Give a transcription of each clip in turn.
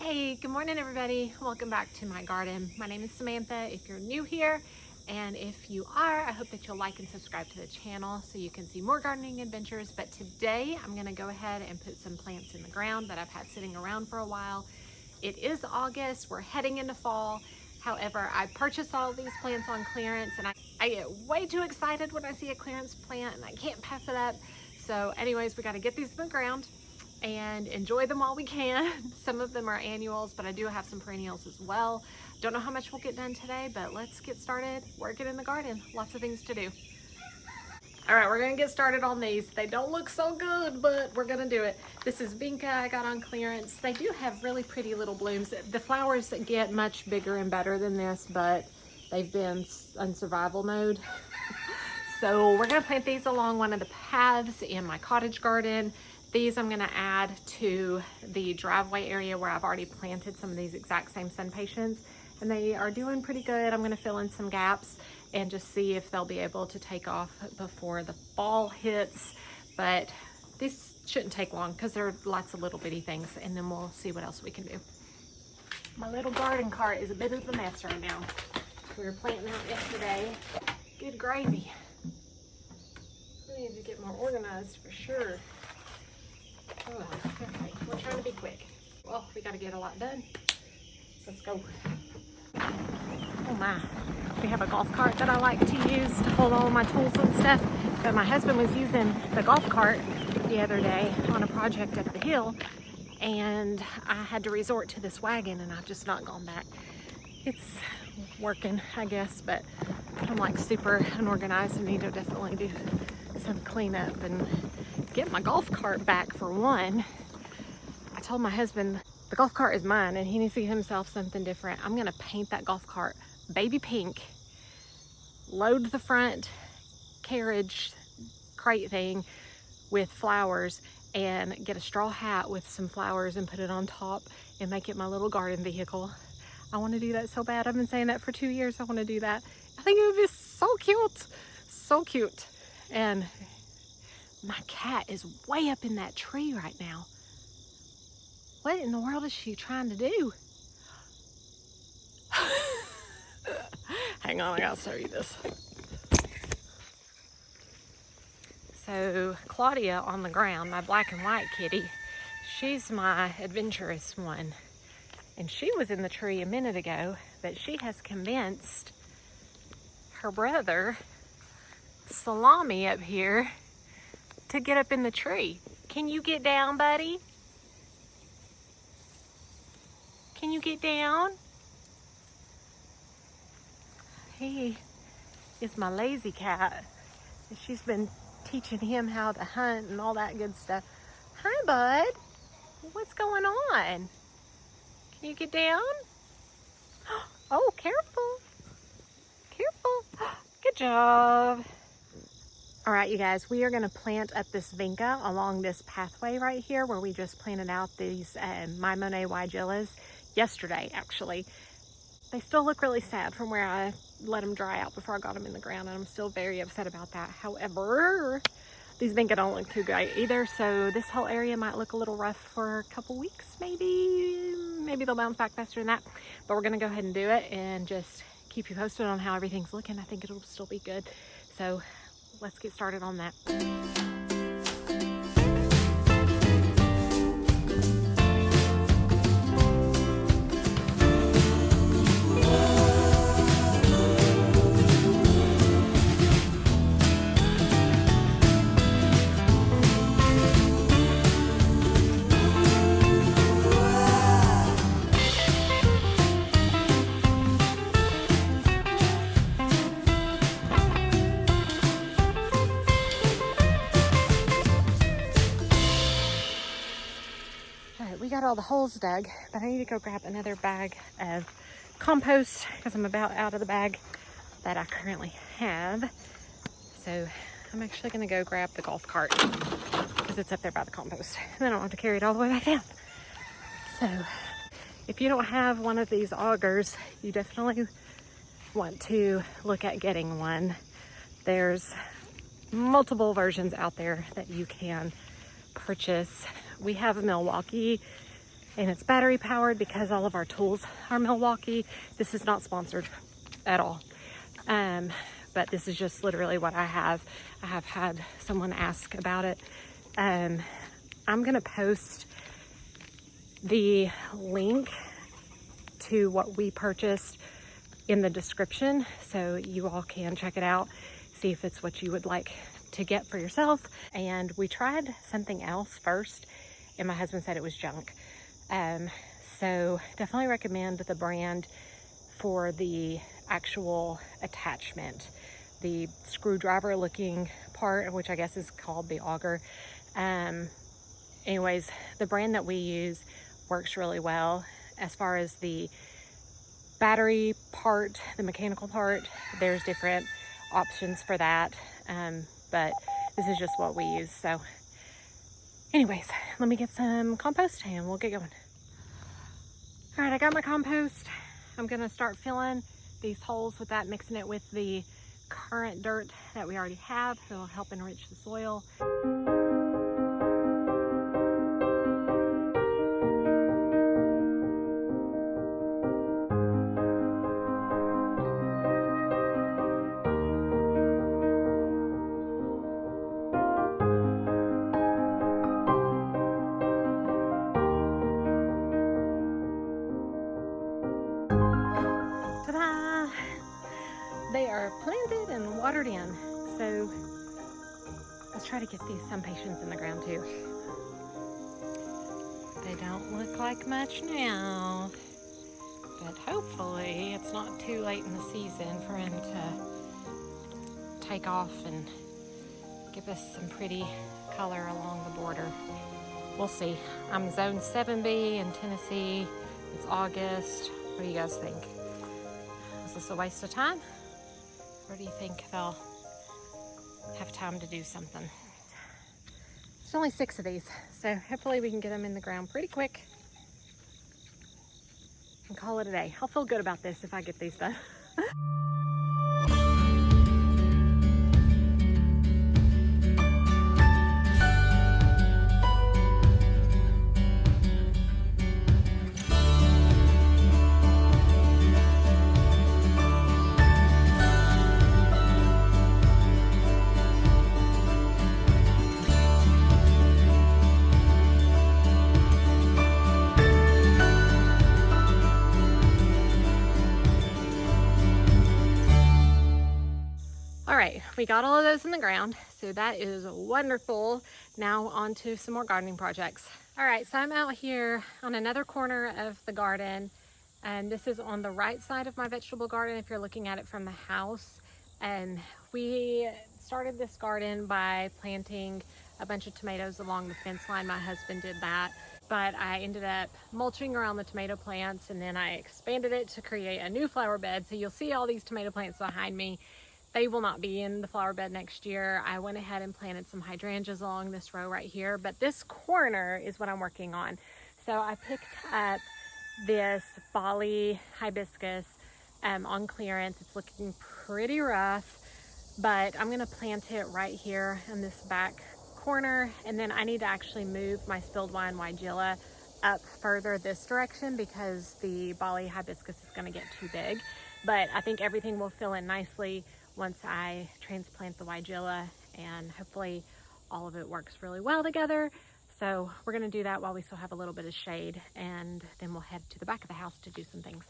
Hey, good morning everybody. Welcome back to my garden. My name is Samantha if you're new here, and if you are, I hope that you'll like and subscribe to the channel so you can see more gardening adventures. But today I'm going to go ahead and put some plants in the ground that I've had sitting around for a while. It is August, we're heading into fall. However, I purchased all of these plants on clearance, and I get way too excited when I see a clearance plant and I can't pass it up. So anyways, we got to get these in the ground and enjoy them while we can. Some of them are annuals, but I do have some perennials as well. Don't know how much we'll get done today, but let's get started working in the garden. Lots of things to do. All right, we're gonna get started on these. They don't look so good, but we're gonna do it. This is Vinka I got on clearance. They do have really pretty little blooms. The flowers get much bigger and better than this, but they've been in survival mode. So we're gonna plant these along one of the paths in my cottage garden. These I'm gonna add to the driveway area where I've already planted some of these exact same SunPatiens, and they are doing pretty good. I'm gonna fill in some gaps and just see if they'll be able to take off before the fall hits. But this shouldn't take long because there are lots of little bitty things, and then we'll see what else we can do. My little garden cart is a bit of a mess right now. We were planting out yesterday. Good gravy. We need to get more organized for sure. Oh, okay, we're trying to be quick. Well, we got to get a lot done. Let's go. Oh my, we have a golf cart that I like to use to hold all my tools and stuff. But my husband was using the golf cart the other day on a project up the hill, and I had to resort to this wagon, and I've just not gone back. It's working, I guess, but I'm like super unorganized and need to definitely do some cleanup and get my golf cart back for one. I told my husband the golf cart is mine and he needs to get himself something different. I'm gonna paint that golf cart baby pink, load the front carriage crate thing with flowers, and get a straw hat with some flowers and put it on top and make it my little garden vehicle. I want to do that so bad. I've been saying that for 2 years. I want to do that. I think it would be so cute. So cute. And my cat is way up in that tree right now. What in the world is she trying to do? Hang on, I gotta show you this. So Claudia on the ground, my black and white kitty, she's my adventurous one. And she was in the tree a minute ago, but she has convinced her brother, Salami up here, to get up in the tree. Can you get down, buddy? Can you get down? He is my lazy cat. And she's been teaching him how to hunt and all that good stuff. Hi, bud. What's going on? Can you get down? Oh, careful. Careful. Good job. All right, you guys, we are going to plant up this vinca along this pathway right here where we just planted out these My Monet Weigelas yesterday, actually. They still look really sad from where I let them dry out before I got them in the ground, and I'm still very upset about that. However, these vinca don't look too great either, so this whole area might look a little rough for a couple weeks, maybe. Maybe they'll bounce back faster than that, but we're going to go ahead and do it and just keep you posted on how everything's looking. I think it'll still be good. So let's get started on that. Got all the holes dug, but I need to go grab another bag of compost because I'm about out of the bag that I currently have. So I'm actually going to go grab the golf cart because it's up there by the compost, and then I don't have to carry it all the way back down. So if you don't have one of these augers, you definitely want to look at getting one. There's multiple versions out there that you can purchase. We have a Milwaukee and it's battery powered because all of our tools are Milwaukee. This is not sponsored at all. But this is just literally what I have. I have had someone ask about it. I'm gonna post the link to what we purchased in the description so you all can check it out, see if it's what you would like to get for yourself. And we tried something else first and my husband said it was junk. So definitely recommend the brand for the actual attachment, the screwdriver looking part, which I guess is called the Auger. Anyways, the brand that we use works really well. As far as the battery part, the mechanical part, there's different options for that, but this is just what we use. So anyways, let me get some compost and we'll get going. All right, I got my compost. I'm gonna start filling these holes with that, mixing it with the current dirt that we already have. It'll help enrich the soil. They are planted and watered in. So let's try to get these SunPatiens in the ground too. They don't look like much now, but hopefully it's not too late in the season for them to take off and give us some pretty color along the border. We'll see. I'm zone 7B in Tennessee. It's August. What do you guys think? Is this a waste of time? Or do you think they'll have time to do something? There's only 6 of these, so hopefully we can get them in the ground pretty quick and call it a day. I'll feel good about this if I get these done. We got all of those in the ground, so that is wonderful. Now on to some more gardening projects. All right, so I'm out here on another corner of the garden, and this is on the right side of my vegetable garden if you're looking at it from the house. And we started this garden by planting a bunch of tomatoes along the fence line. My husband did that, but I ended up mulching around the tomato plants, and then I expanded it to create a new flower bed. So you'll see all these tomato plants behind me. They will not be in the flower bed next year. I went ahead and planted some hydrangeas along this row right here, but this corner is what I'm working on. So I picked up this Bali hibiscus on clearance. It's looking pretty rough, but I'm gonna plant it right here in this back corner, and then I need to actually move my spilled wine weigela up further this direction because the Bali hibiscus is gonna get too big. But I think everything will fill in nicely once I transplant the weigela, and hopefully all of it works really well together. So we're gonna do that while we still have a little bit of shade, and then we'll head to the back of the house to do some things.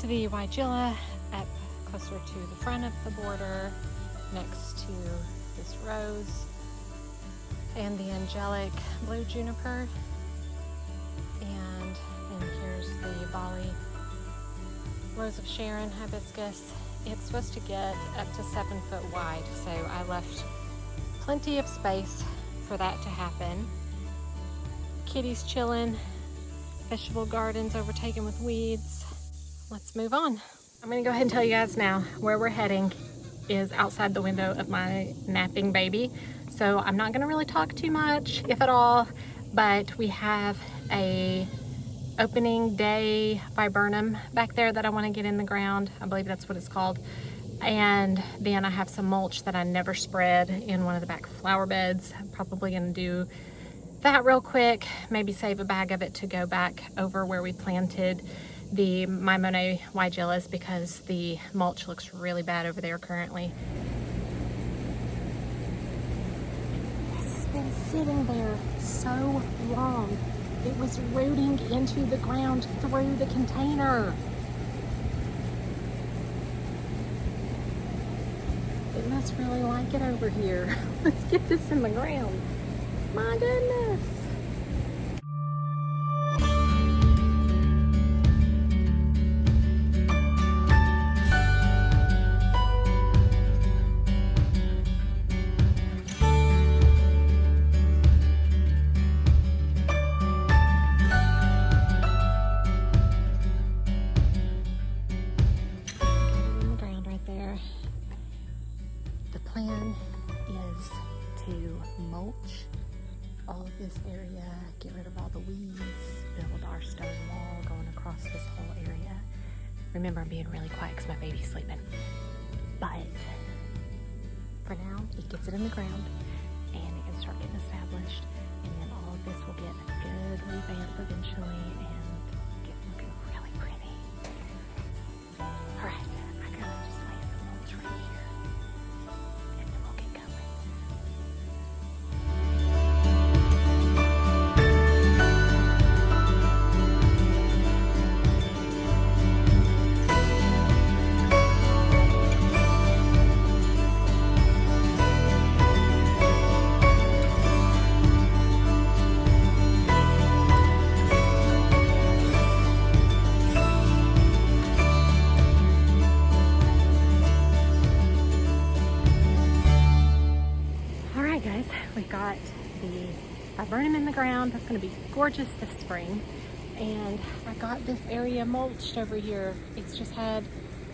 The weigela up closer to the front of the border next to this rose and the angelic blue juniper, and then here's the Bali rose of Sharon hibiscus. It's supposed to get up to 7 foot wide, so I left plenty of space for that to happen. Kitty's chilling vegetable garden's overtaken with weeds. Let's move on. I'm gonna go ahead and tell you guys now where we're heading is outside the window of my napping baby. So I'm not gonna really talk too much, if at all, but we have a opening day viburnum back there that I want to get in the ground. I believe that's what it's called. And then I have some mulch that I never spread in one of the back flower beds. I'm probably going to do that real quick, maybe save a bag of it to go back over where we planted the my Monet Weigelas, because the mulch looks really bad over there currently. This has been sitting there so long. It was rooting into the ground through the container. It must really like it over here. Let's get this in the ground. My goodness. Mulch all of this area, get rid of all the weeds, build our stone wall going across this whole area. Remember, I'm being really quiet because my baby's sleeping. But for now, it gets it in the ground and it can start getting established, and then all of this will get a good revamp eventually and get looking really pretty. All right, I gotta just lay some mulch right here and then we'll get going. We've got the Burnham in the ground. That's going to be gorgeous this spring. And I got this area mulched over here. It's just had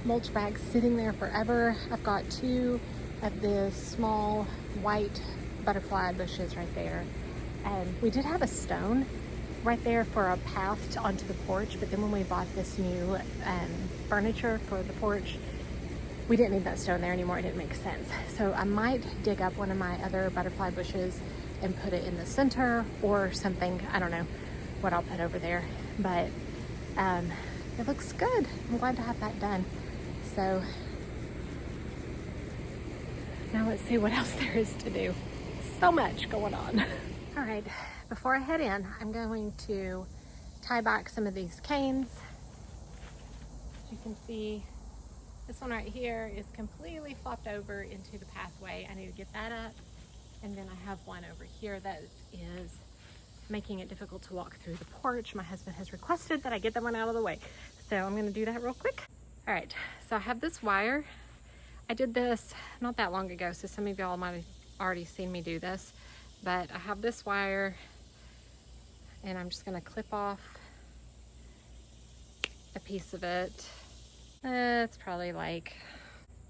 mulch bags sitting there forever. I've got two of the small white butterfly bushes right there. And we did have a stone right there for a path onto the porch, but then when we bought this new furniture for the porch, we didn't need that stone there anymore. It didn't make sense. So I might dig up one of my other butterfly bushes and put it in the center or something. I don't know what I'll put over there, but it looks good. I'm glad to have that done. So now let's see what else there is to do. So much going on. All right, before I head in, I'm going to tie back some of these canes. As you can see, this one right here is completely flopped over into the pathway. I need to get that up. And then I have one over here that is making it difficult to walk through the porch. My husband has requested that I get that one out of the way. So I'm gonna do that real quick. All right, so I have this wire. I did this not that long ago, so some of y'all might have already seen me do this, but I have this wire and I'm just gonna clip off a piece of it. It's probably like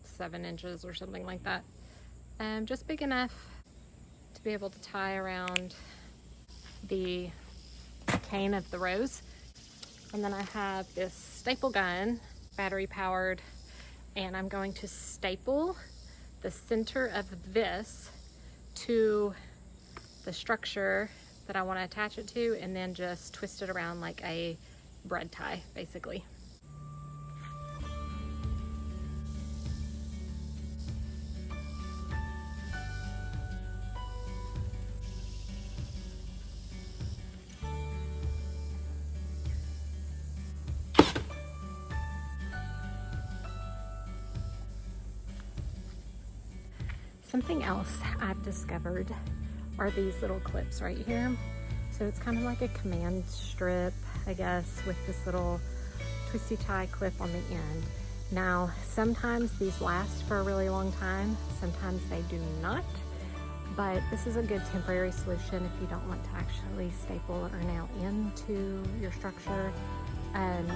7 inches or something like that. Just big enough to be able to tie around the cane of the rose. And then I have this staple gun, battery powered, and I'm going to staple the center of this to the structure that I want to attach it to, and then just twist it around like a bread tie, basically. Something else I've discovered are these little clips right here. So it's kind of like a command strip, I guess, with this little twisty tie clip on the end. Now, sometimes these last for a really long time, sometimes they do not, but this is a good temporary solution if you don't want to actually staple or nail into your structure.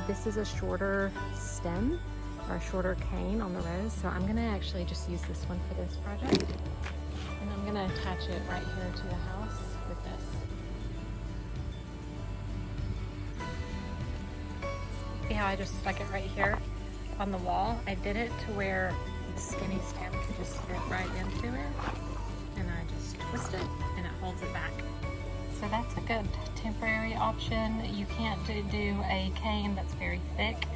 This is a shorter stem or a shorter cane on the rose, so I'm gonna actually just use this one for this project, and I'm gonna attach it right here to the house with this. See how I just stuck it right here on the wall? I did it to where the skinny stem could just fit right into it, and I just twist it and it holds it back. So that's a good temporary option. You can't do a cane that's very thick,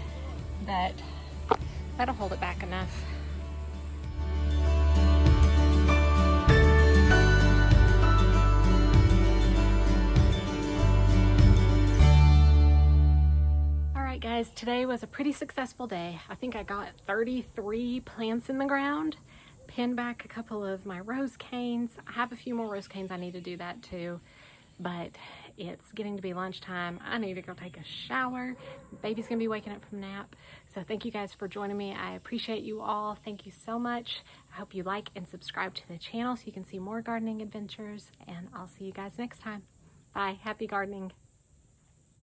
but that'll hold it back enough. Alright guys, today was a pretty successful day. I think I got 33 plants in the ground, pinned back a couple of my rose canes. I have a few more rose canes I need to do that too, but it's getting to be lunchtime. I need to go take a shower. Baby's gonna be waking up from nap. So thank you guys for joining me. I appreciate you all. Thank you so much. I hope you like and subscribe to the channel so you can see more gardening adventures, and I'll see you guys next time. Bye, happy gardening.